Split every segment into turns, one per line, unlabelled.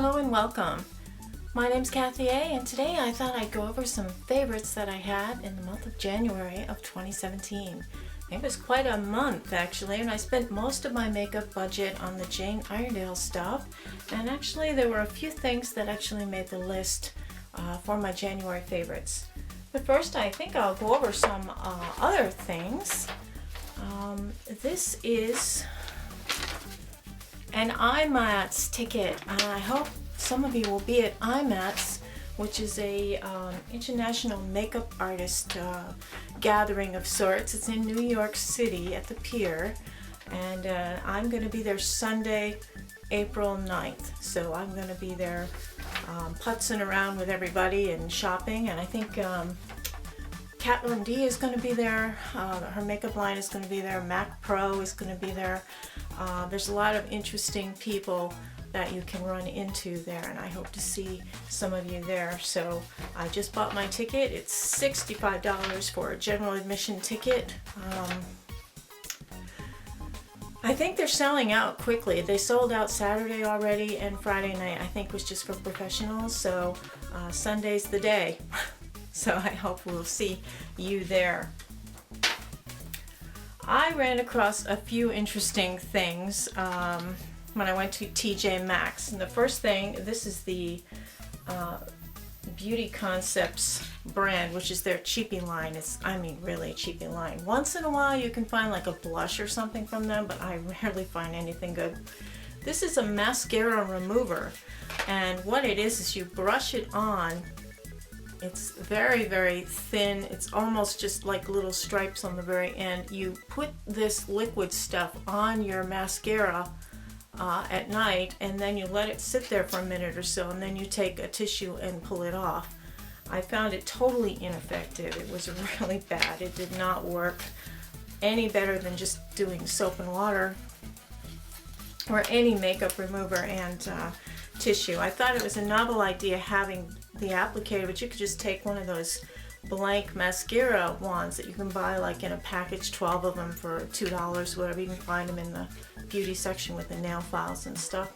Hello and welcome. My name's Kathy A, and today I thought I'd go over some favorites that I had in the month of January of 2017. It was quite a month actually, and I spent most of my makeup budget on the Jane Iredale stuff, and actually there were a few things that actually made the list for my January favorites. But first I think I'll go over some other things. This is an IMATS ticket. I hope some of you will be at IMATS, which is a international makeup artist gathering of sorts. It's in New York City at the Pier, and I'm going to be there Sunday, April 9th. So I'm going to be there putzing around with everybody and shopping, and I think Kat D is going to be there. Her makeup line is going to be there. Mac Pro is going to be there. There's a lot of interesting people that you can run into there, and I hope to see some of you there. So I just bought my ticket. It's $65 for a general admission ticket. I think they're selling out quickly. They sold out Saturday already, and Friday night I think was just for professionals, so Sunday's the day. So I hope we'll see you there. I ran across a few interesting things when I went to TJ Maxx. And the first thing, this is the Beauty Concepts brand, which is their cheapie line. It's, I mean, really cheapie line. Once in a while you can find like a blush or something from them, but I rarely find anything good. This is a mascara remover, and what it is you brush it on. It's very, very thin. It's almost just like little stripes on the very end. You put this liquid stuff on your mascara at night, and then you let it sit there for a minute or so, and then you take a tissue and pull it off. I found it totally ineffective. It was really bad. It did not work any better than just doing soap and water or any makeup remover and tissue. I thought it was a novel idea having the applicator, but you could just take one of those blank mascara wands that you can buy like in a package, 12 of them for $2, whatever. You can find them in the beauty section with the nail files and stuff.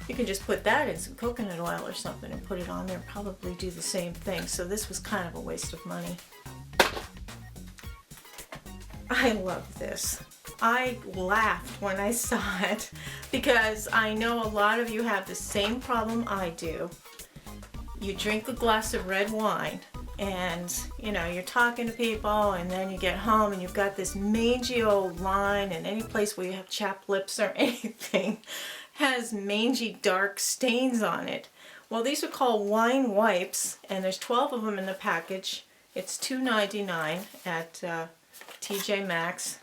You can just put that in some coconut oil or something and put it on there, probably do the same thing. So this was kind of a waste of money. I love this. I laughed when I saw it because I know a lot of you have the same problem I do. You drink a glass of red wine and you know you're talking to people, and then you get home and you've got this mangy old line, and any place where you have chapped lips or anything has mangy dark stains on it. Well, these are called wine wipes, and there's 12 of them in the package. It's $2.99 at TJ Maxx.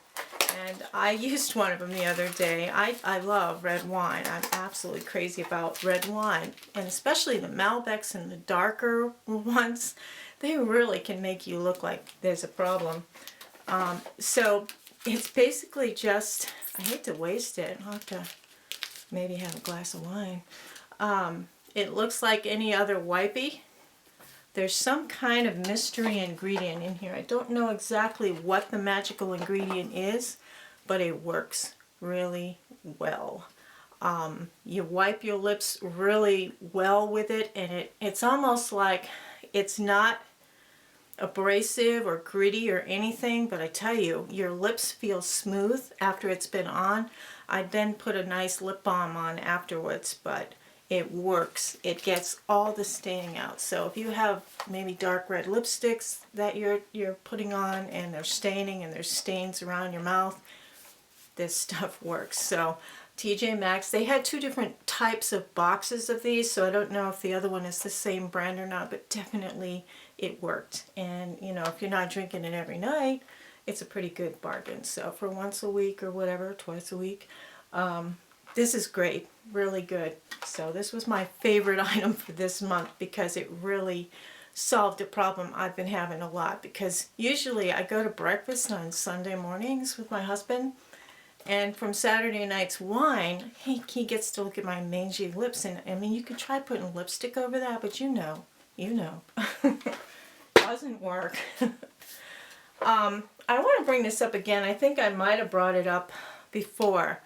And I used one of them the other day. I love red wine. I'm absolutely crazy about red wine. And especially the Malbecs and the darker ones. They really can make you look like there's a problem. So it's basically just, I hate to waste it. I'll have to maybe have a glass of wine. It looks like any other wipey. There's some kind of mystery ingredient in here. I don't know exactly what the magical ingredient is, but it works really well. You wipe your lips really well with it, and it's almost like it's not abrasive or gritty or anything, but I tell you, your lips feel smooth after it's been on. I then put a nice lip balm on afterwards, but it works. It gets all the staining out. So if you have maybe dark red lipsticks that you're putting on and they're staining and there's stains around your mouth, this stuff works. So TJ Maxx, they had two different types of boxes of these, so I don't know if the other one is the same brand or not, but definitely it worked. And you know, if you're not drinking it every night, it's a pretty good bargain. So for once a week or whatever, twice a week, this is great, really good. So this was my favorite item for this month because it really solved a problem I've been having a lot. Because usually I go to breakfast on Sunday mornings with my husband, and from Saturday night's wine, he gets to look at my mangy lips, and I mean, you could try putting lipstick over that, but you know, doesn't work. I want to bring this up again. I think I might have brought it up before.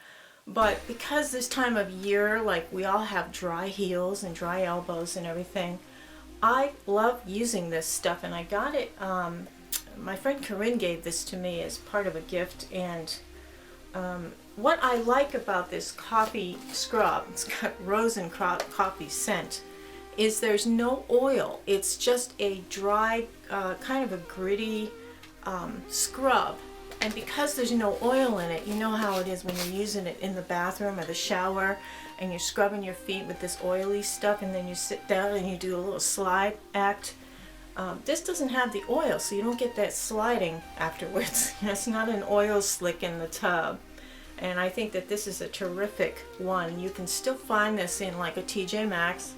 But because this time of year, like we all have dry heels and dry elbows and everything, I love using this stuff, and I got it, my friend Corinne gave this to me as part of a gift, and what I like about this coffee scrub, it's got rose and coffee scent, is there's no oil. It's just a dry, kind of a gritty scrub. And because there's no oil in it, you know how it is when you're using it in the bathroom or the shower and you're scrubbing your feet with this oily stuff, and then you sit down and you do a little slide act. This doesn't have the oil, so you don't get that sliding afterwards. It's not an oil slick in the tub. And I think that this is a terrific one. You can still find this in like a TJ Maxx.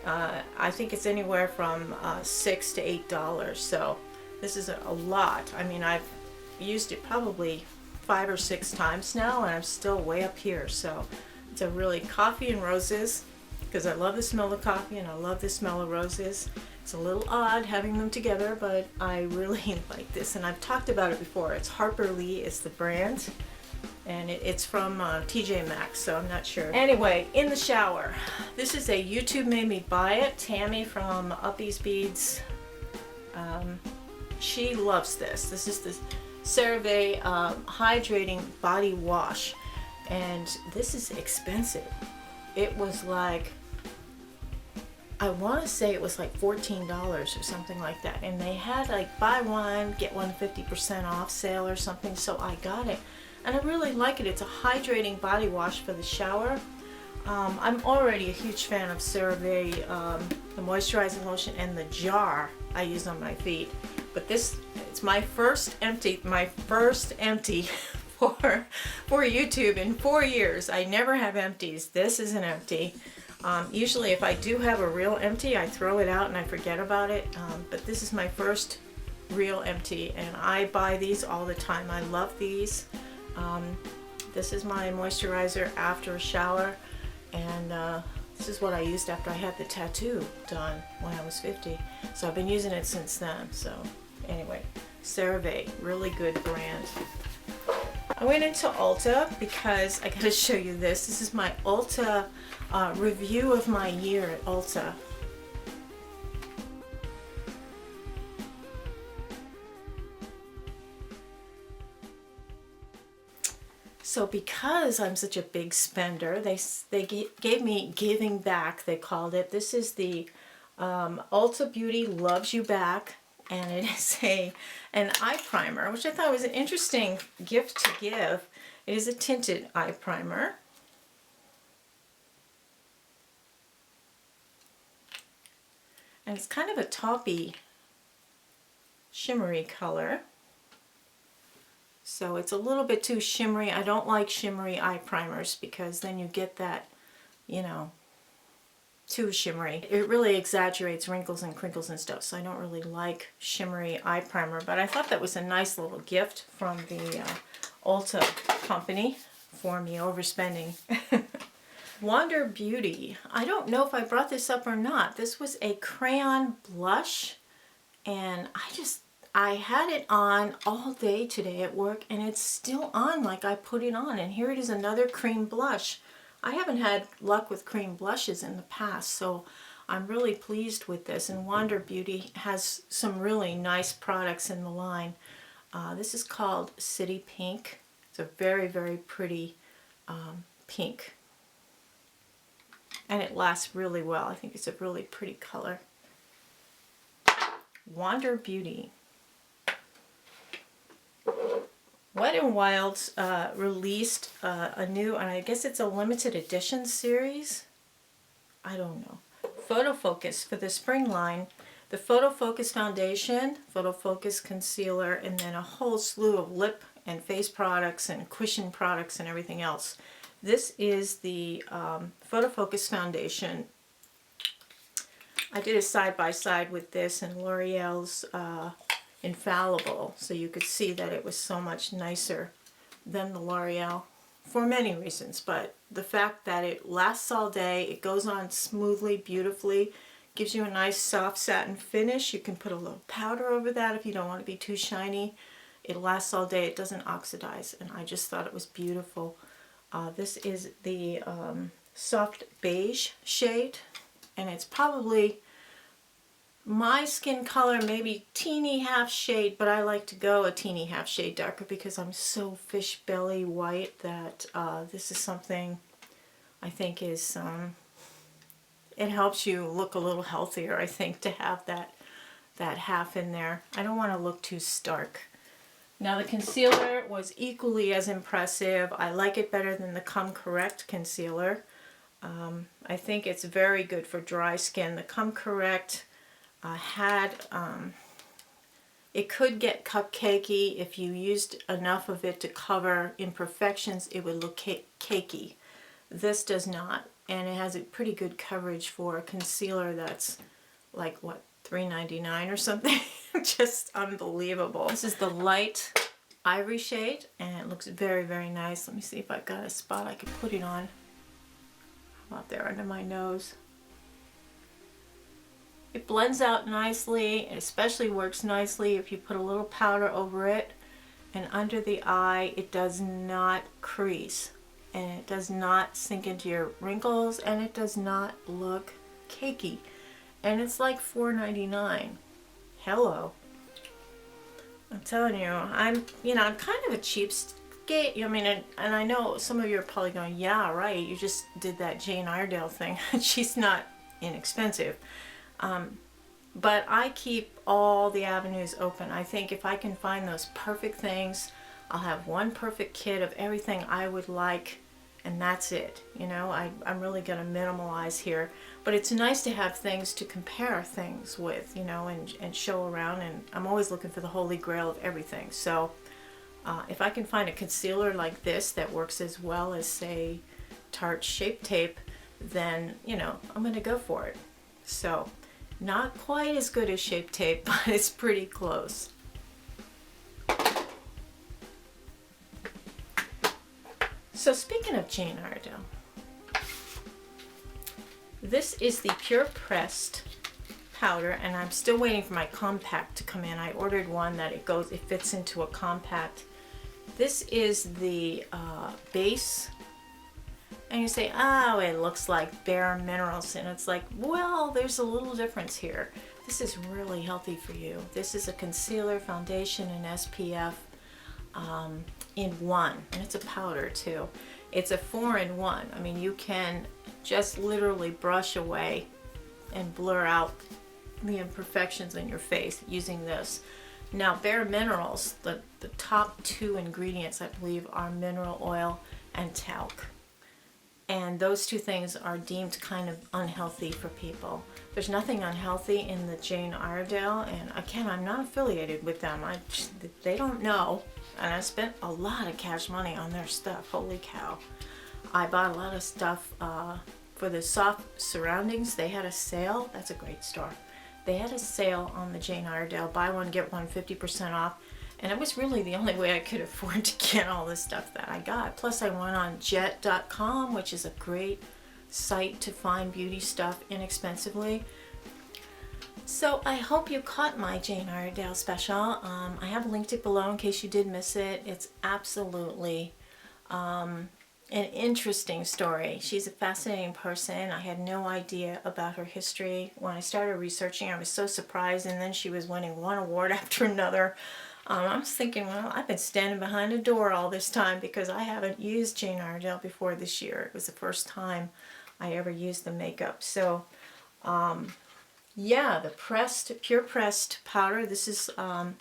I think it's anywhere from $6 to $8. So this is a lot. I mean, I've used it probably 5 or 6 times now, and I'm still way up here. So it's a really coffee and roses, because I love the smell of coffee and I love the smell of roses. It's a little odd having them together, but I really like this, and I've talked about it before. It's Harper Lee is the brand, and it's from TJ Maxx, so I'm not sure. Anyway, in the shower, this is a YouTube made me buy it. Tammy from Uppy's Beads, she loves this. This is the CeraVe hydrating body wash, and this is expensive. It was like, I want to say it was like $14 or something like that, and they had like buy one get one 50% off sale or something, so I got it, and I really like it. It's a hydrating body wash for the shower. I'm already a huge fan of CeraVe, the moisturizing lotion, and the jar I use on my feet, but this, it's my first empty for YouTube in 4 years. I never have empties. This is an empty. Usually if I do have a real empty, I throw it out and I forget about it, but this is my first real empty, and I buy these all the time. I love these. This is my moisturizer after a shower, and this is what I used after I had the tattoo done when I was 50. So I've been using it since then. So anyway, CeraVe, really good brand. I went into Ulta because I gotta show you this. This is my Ulta review of my year at Ulta. So because I'm such a big spender, they gave me giving back, they called it. This is the Ulta Beauty Loves You Back, and it is an eye primer, which I thought was an interesting gift to give. It is a tinted eye primer. And it's kind of a taupey, shimmery color. So it's a little bit too shimmery. I don't like shimmery eye primers because then you get that, you know, too shimmery. It really exaggerates wrinkles and crinkles and stuff, so I don't really like shimmery eye primer, but I thought that was a nice little gift from the Ulta company for me overspending. Wander Beauty. I don't know if I brought this up or not. This was a crayon blush, and I had it on all day today at work, and it's still on like I put it on, and here it is, another cream blush. I haven't had luck with cream blushes in the past, so I'm really pleased with this, and Wander Beauty has some really nice products in the line. This is called City Pink. It's a very, very pretty pink, and it lasts really well. I think it's a really pretty color. Wander Beauty. Wet n Wild's released a new, and I guess it's a limited edition series. I don't know. Photo Focus for the spring line. The Photo Focus foundation, Photo Focus concealer, and then a whole slew of lip and face products and cushion products and everything else. This is the Photo Focus foundation. I did a side-by-side with this and L'Oreal's Infallible, so you could see that it was so much nicer than the L'Oreal for many reasons, but the fact that it lasts all day, it goes on smoothly, beautifully, gives you a nice soft satin finish. You can put a little powder over that if you don't want to be too shiny. It lasts all day, it doesn't oxidize, and I just thought it was beautiful. This is the soft beige shade, and it's probably my skin color, maybe teeny half shade, but I like to go a teeny half shade darker because I'm so fish belly white that this is something I think is, it helps you look a little healthier, I think, to have that half in there. I don't want to look too stark. Now the concealer was equally as impressive. I like it better than the Come Correct concealer. I think it's very good for dry skin. The Come Correct it could get cupcakey. If you used enough of it to cover imperfections, it would look cakey. This does not, and it has a pretty good coverage for a concealer that's like, what, $3.99 or something? Just unbelievable. This is the light ivory shade, and it looks very, very nice. Let me see if I've got a spot I could put it on. How about there under my nose? It blends out nicely. It especially works nicely if you put a little powder over it. And under the eye, it does not crease. And it does not sink into your wrinkles. And it does not look cakey. And it's like $4.99. Hello. I'm telling you, I'm kind of a cheapskate. I mean, and I know some of you are probably going, yeah, right, you just did that Jane Iredale thing. She's not inexpensive. But I keep all the avenues open. I think if I can find those perfect things, I'll have one perfect kit of everything I would like, and that's it. You know, I'm really going to minimalize here. But it's nice to have things to compare things with, you know, and show around. And I'm always looking for the holy grail of everything. So if I can find a concealer like this that works as well as, say, Tarte Shape Tape, then, you know, I'm going to go for it. So not quite as good as Shape Tape, but it's pretty close. So speaking of Jane Iredale, this is the Pure Pressed powder, and I'm still waiting for my compact to come in. I ordered one that it fits into a compact. This is the base. And you say, oh, it looks like Bare Minerals. And it's like, well, there's a little difference here. This is really healthy for you. This is a concealer, foundation, and SPF in one. And it's a powder, too. It's a 4-in-1. I mean, you can just literally brush away and blur out the imperfections in your face using this. Now, Bare Minerals, the top 2 ingredients, I believe, are mineral oil and talc. And those 2 things are deemed kind of unhealthy for people. There's nothing unhealthy in the Jane Iredale, and again, I'm not affiliated with them. They don't know, and I spent a lot of cash money on their stuff. Holy cow. I bought a lot of stuff for the soft surroundings. They had a sale. That's a great store. They had a sale on the Jane Iredale. Buy one, get one, 50% off. And it was really the only way I could afford to get all the stuff that I got. Plus I went on jet.com, which is a great site to find beauty stuff inexpensively. So I hope you caught my Jane Iredale special. I have linked it below in case you did miss it. It's absolutely an interesting story. She's a fascinating person. I had no idea about her history. When I started researching, I was so surprised, and then she was winning one award after another. I was thinking, well, I've been standing behind a door all this time because I haven't used Jane Iredale before this year. It was the first time I ever used the makeup. So, yeah, the Pure Pressed powder. This is kind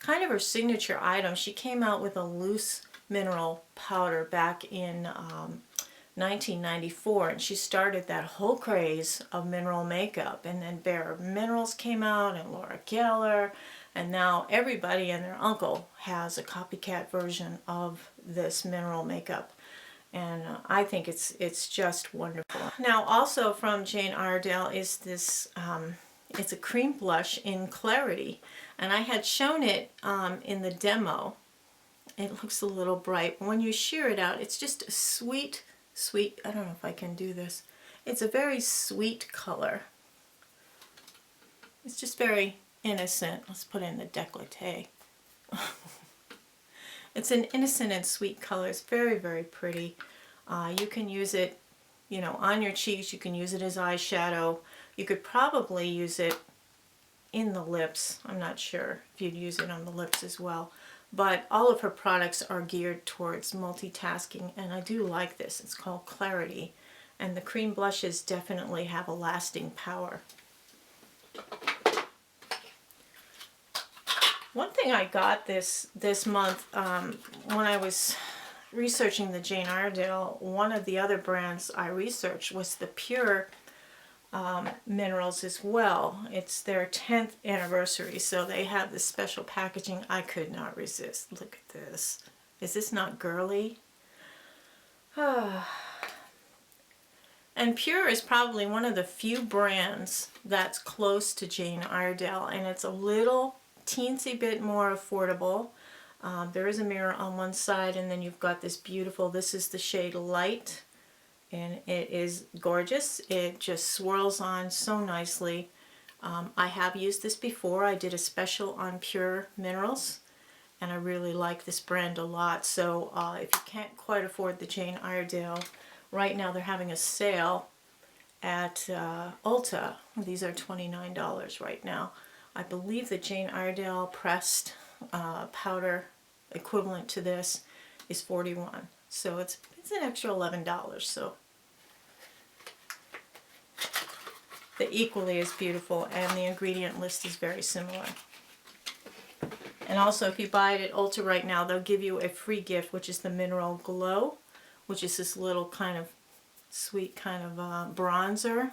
of her signature item. She came out with a loose mineral powder back in 1994, and she started that whole craze of mineral makeup. And then Bare Minerals came out, and Laura Geller. And now everybody and their uncle has a copycat version of this mineral makeup. And I think it's just wonderful. Now also from Jane Iredale is this, it's a cream blush in Clarity. And I had shown it in the demo. It looks a little bright. When you shear it out, it's just a sweet, I don't know if I can do this. It's a very sweet color. It's just very innocent. Let's put in the décolleté. It's an innocent and sweet color. It's very, very pretty. You can use it, you know, on your cheeks. You can use it as eyeshadow. You could probably use it in the lips. I'm not sure if you'd use it on the lips as well. But all of her products are geared towards multitasking, and I do like this. It's called Clarity, and the cream blushes definitely have a lasting power. One thing I got this month, when I was researching the Jane Iredale, one of the other brands I researched was the Pure minerals as well. It's their 10th anniversary, so they have this special packaging. I could not resist. Look at this. Is this not girly? And Pure is probably one of the few brands that's close to Jane Iredale, and it's a little teensy bit more affordable. There is a mirror on one side, and then you've got this beautiful, this is the shade Light, and it is gorgeous. It just swirls on so nicely. I have used this before. I did a special on Pure Minerals, and I really like this brand a lot. So if you can't quite afford the Jane Iredale, right now they're having a sale at Ulta. These are $29 right now. I believe the Jane Iredale pressed powder equivalent to this is $41. So it's an extra $11. So they're equally as beautiful, and the ingredient list is very similar. And also, if you buy it at Ulta right now, they'll give you a free gift, which is the Mineral Glow, which is this little kind of sweet kind of bronzer.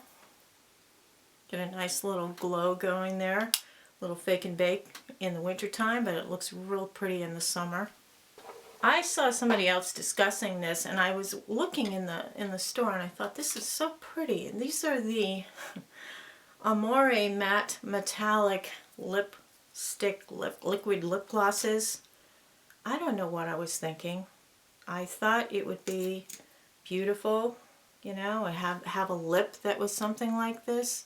Get a nice little glow going there. Little fake and bake in the wintertime, but it looks real pretty in the summer. I saw somebody else discussing this, and I was looking in the store, and I thought, this is so pretty. And these are the Amore Matte Metallic liquid lip glosses. I don't know what I was thinking. I thought it would be beautiful, you know, and have a lip that was something like this.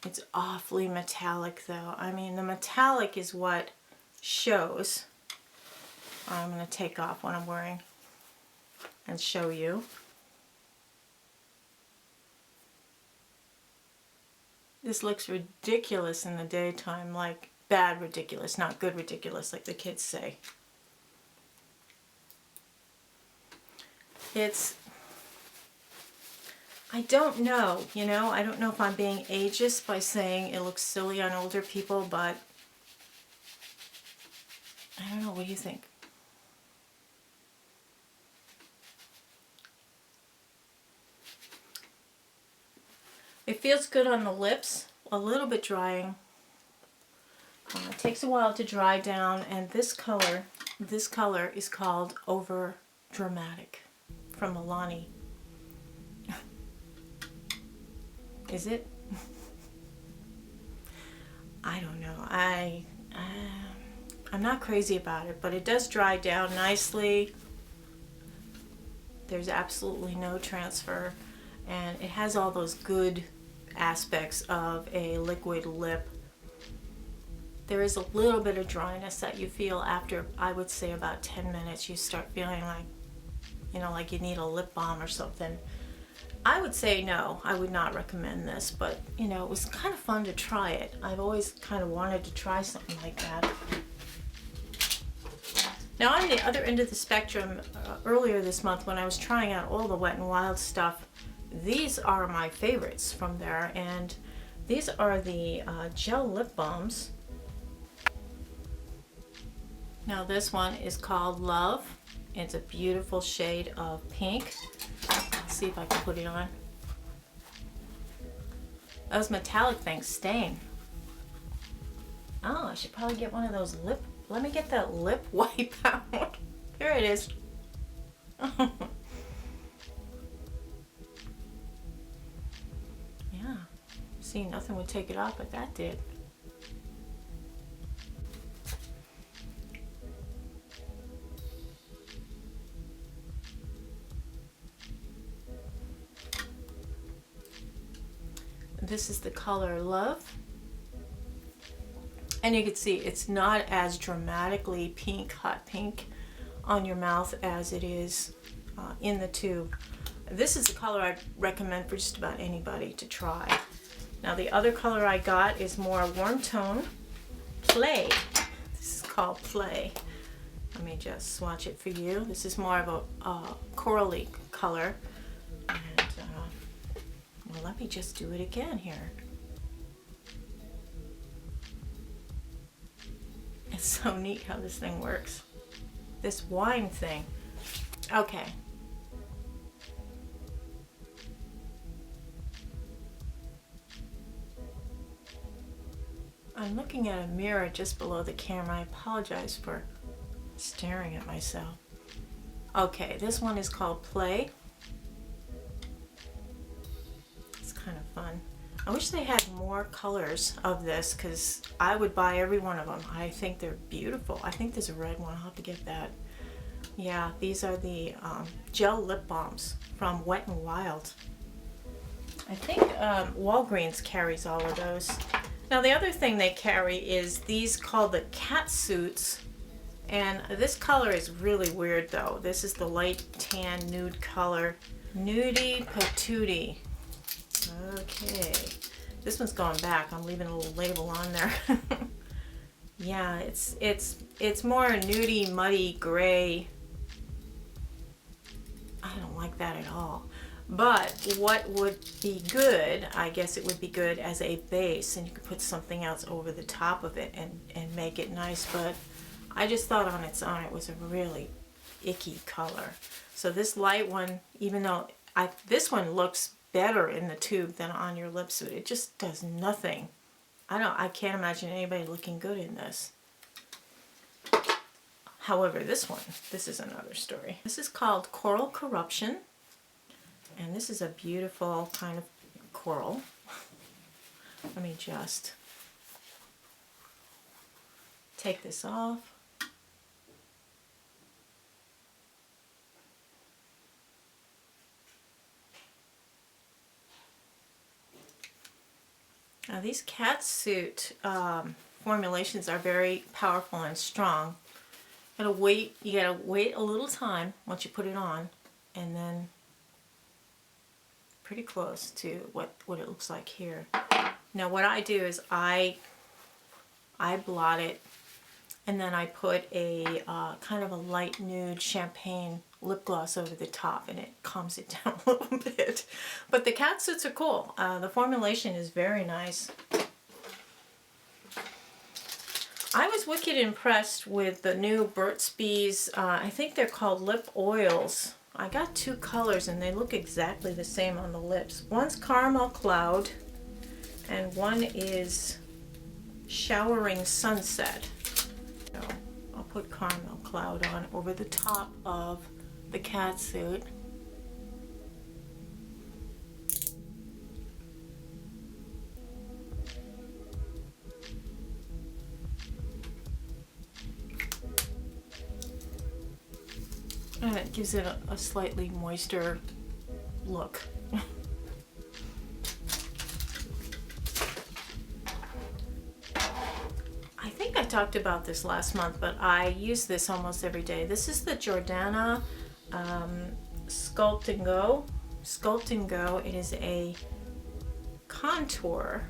It's awfully metallic though. I mean, the metallic is what shows. I'm going to take off what I'm wearing and show you. This looks ridiculous in the daytime, like bad ridiculous, not good ridiculous, like the kids say. I don't know, you know, I don't know if I'm being ageist by saying it looks silly on older people, but I don't know, what do you think? It feels good on the lips, a little bit drying. It takes a while to dry down, and this color is called Over Dramatic from Milani. Is it? I don't know. I'm not crazy about it, but it does dry down nicely. There's absolutely no transfer, and it has all those good aspects of a liquid lip. There is a little bit of dryness that you feel after, I would say, about 10 minutes. You start feeling like, you know, like you need a lip balm or something. I would say no, I would not recommend this, but you know, it was kind of fun to try it. I've always kind of wanted to try something like that. Now, on the other end of the spectrum, earlier this month when I was trying out all the Wet n Wild stuff, these are my favorites from there, and these are the gel lip balms. Now this one is called Love. It's a beautiful shade of pink. Let's see if I can put it on. Those metallic things stain. Oh, I should probably get one of those lip. Let me get that lip wipe out. Here it is. Yeah. See, nothing would take it off, but that did. This is the color Love. And you can see it's not as dramatically pink, hot pink on your mouth as it is in the tube. This is the color I'd recommend for just about anybody to try. Now the other color I got is more warm tone, Play. This is called Play. Let me just swatch it for you. This is more of a corally color. And well, let me just do it again here. It's so neat how this thing works. This wine thing. Okay. I'm looking at a mirror just below the camera. I apologize for staring at myself. Okay, this one is called Play. It's kind of fun. I wish they had more colors of this because I would buy every one of them. I think they're beautiful. I think there's a red one. I'll have to get that. Yeah, these are the gel lip balms from Wet n Wild. I think Walgreens carries all of those. Now the other thing they carry is these called the cat suits, and this color is really weird though. This is the light tan nude color. Nudie Patootie. Okay, this one's going back. I'm leaving a little label on there. Yeah, it's more nudie, muddy, gray. I don't like that at all. But what would be good, I guess it would be good as a base, and you could put something else over the top of it and make it nice. But I just thought on its own it was a really icky color. So this light one, even though this one looks better in the tube than on your lip suit, it just does nothing. I can't imagine anybody looking good in this. However, this is another story. This is called Coral Corruption. And this is a beautiful kind of coral. Let me just take this off. Now these cat suit formulations are very powerful and strong. You gotta wait a little time once you put it on, and then pretty close to what it looks like here. Now what I do is I blot it, and then I put a kind of a light nude champagne lip gloss over the top, and it calms it down a little bit. But the cat suits are cool. The formulation is very nice. I was wicked impressed with the new Burt's Bees, I think they're called lip oils. I got two colors and they look exactly the same on the lips. One's Caramel Cloud and one is Showering Sunset. So I'll put Caramel Cloud on over the top of the cat suit. And it gives it a slightly moister look. I think I talked about this last month, but I use this almost every day. This is the Jordana Sculpt and Go. Sculpt and Go. It is a contour.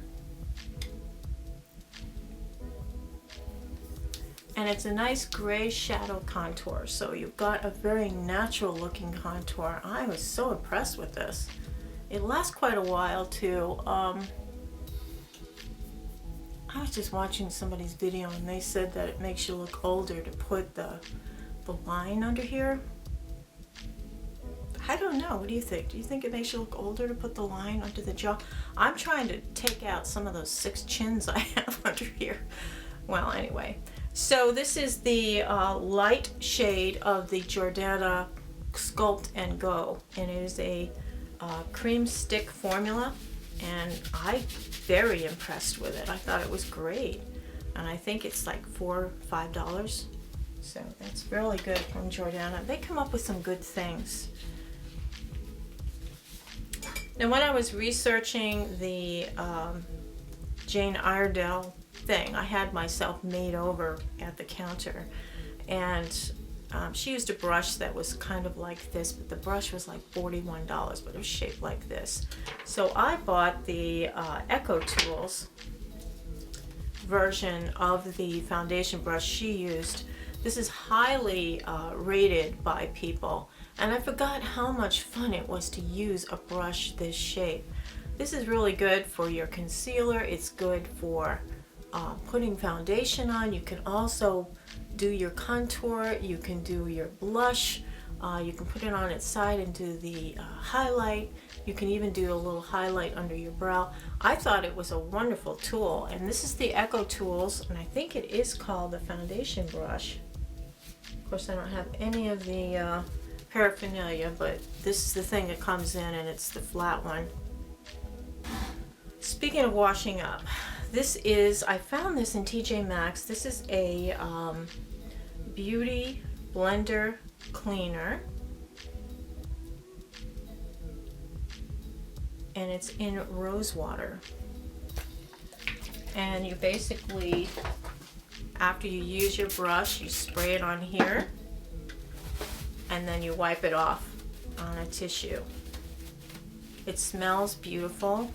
And it's a nice gray shadow contour, so you've got a very natural looking contour. I was so impressed with this. It lasts quite a while too. I was just watching somebody's video and they said that it makes you look older to put the line under here. I don't know, what do you think? Do you think it makes you look older to put the line under the jaw? I'm trying to take out some of those 6 chins I have under here. Well, anyway. So this is the light shade of the Jordana Sculpt and Go, and it is a cream stick formula, and I'm very impressed with it. I thought it was great, and I think it's like $4 or $5, so it's really good from Jordana. They come up with some good things. Now when I was researching the Jane Iredale thing, I had myself made over at the counter, and She used a brush that was kind of like this, but the brush was like $41, but it was shaped like this. So I bought the Echo Tools version of the foundation brush she used. This is highly rated by people, and I forgot how much fun it was to use a brush this shape. This is really good for your concealer. It's good for putting foundation on. You can also do your contour, you can do your blush, you can put it on its side and do the highlight. You can even do a little highlight under your brow. I thought it was a wonderful tool, and this is the Echo Tools, and I think it is called the foundation brush. Of course, I don't have any of the paraphernalia, but this is the thing that comes in, and it's the flat one. Speaking of washing up, this is, I found this in TJ Maxx. This is a beauty blender cleaner, and it's in rose water. And you basically, after you use your brush, you spray it on here, and then you wipe it off on a tissue. It smells beautiful,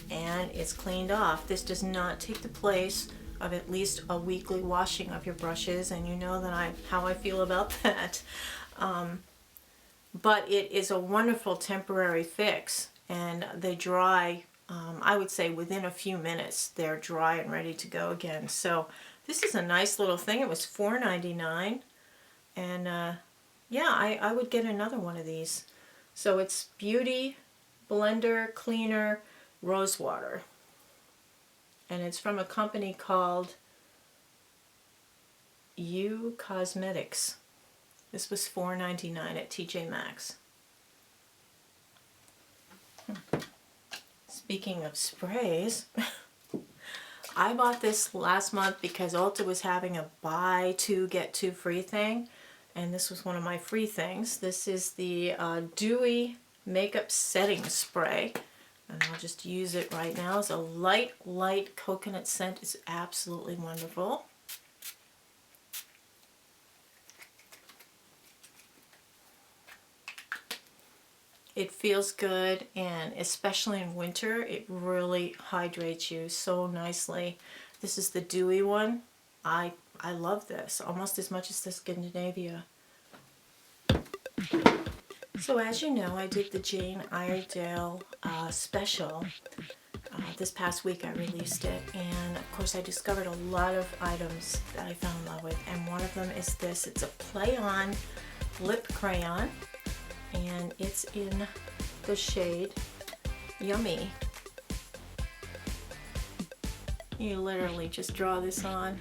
and it's cleaned off. This does not take the place of at least a weekly washing of your brushes, and you know that how I feel about that. But it is a wonderful temporary fix, and they dry, I would say within a few minutes, they're dry and ready to go again. So this is a nice little thing. It was $4.99, and yeah, I would get another one of these. So it's Beauty Blender Cleaner Rose Water, and it's from a company called U Cosmetics. This was $4.99 at TJ Maxx. Speaking of sprays, I bought this last month because Ulta was having a buy two get two free thing, and this was one of my free things. This is the Dewy Makeup Setting Spray, and I'll just use it right now. It's a light coconut scent. It's absolutely wonderful. It feels good, and especially in winter, it really hydrates you so nicely. This is the dewy one. I love this almost as much as the Scandinavia. So as you know, I did the Jane Iredale special. This past week I released it, and of course I discovered a lot of items that I fell in love with, and one of them is this. It's a play-on lip crayon, and it's in the shade Yummy. You literally just draw this on.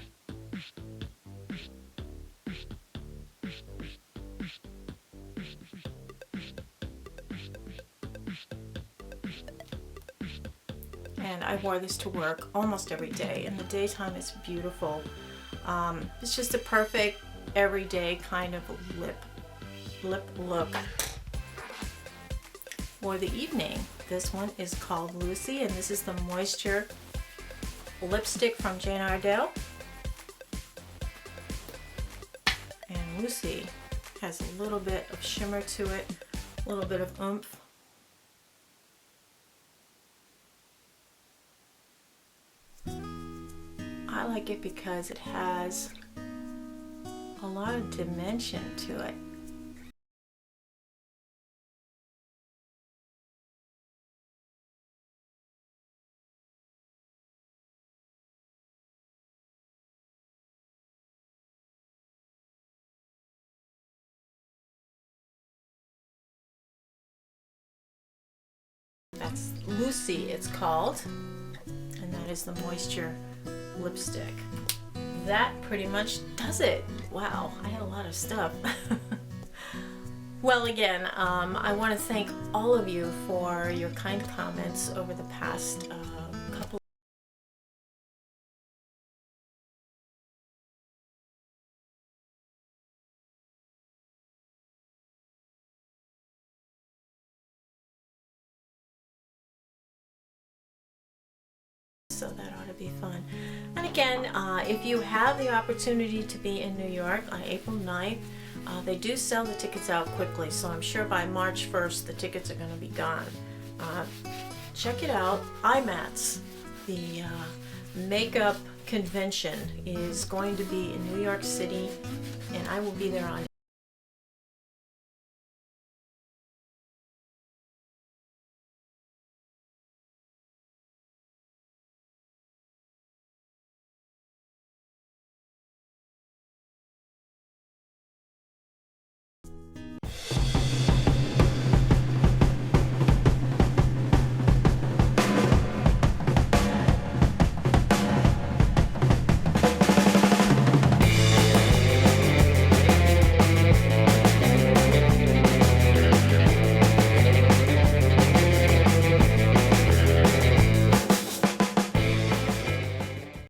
And I wore this to work almost every day. In the daytime, it's beautiful. It's just a perfect everyday kind of lip look. For the evening, this one is called Lucy, and this is the Moisture lipstick from Jane Iredale. And Lucy has a little bit of shimmer to it, a little bit of oomph. I like it because it has a lot of dimension to it. That's Lucy, it's called, and that is the Moisture lipstick. That pretty much does it. Wow, I had a lot of stuff. Well, again, I want to thank all of you for your kind comments over the past couple. So that ought to be fun. And again, if you have the opportunity to be in New York on April 9th, They do sell the tickets out quickly, so I'm sure by March 1st the tickets are going to be gone. Check it out. IMATS, the makeup convention, is going to be in New York City, and I will be there on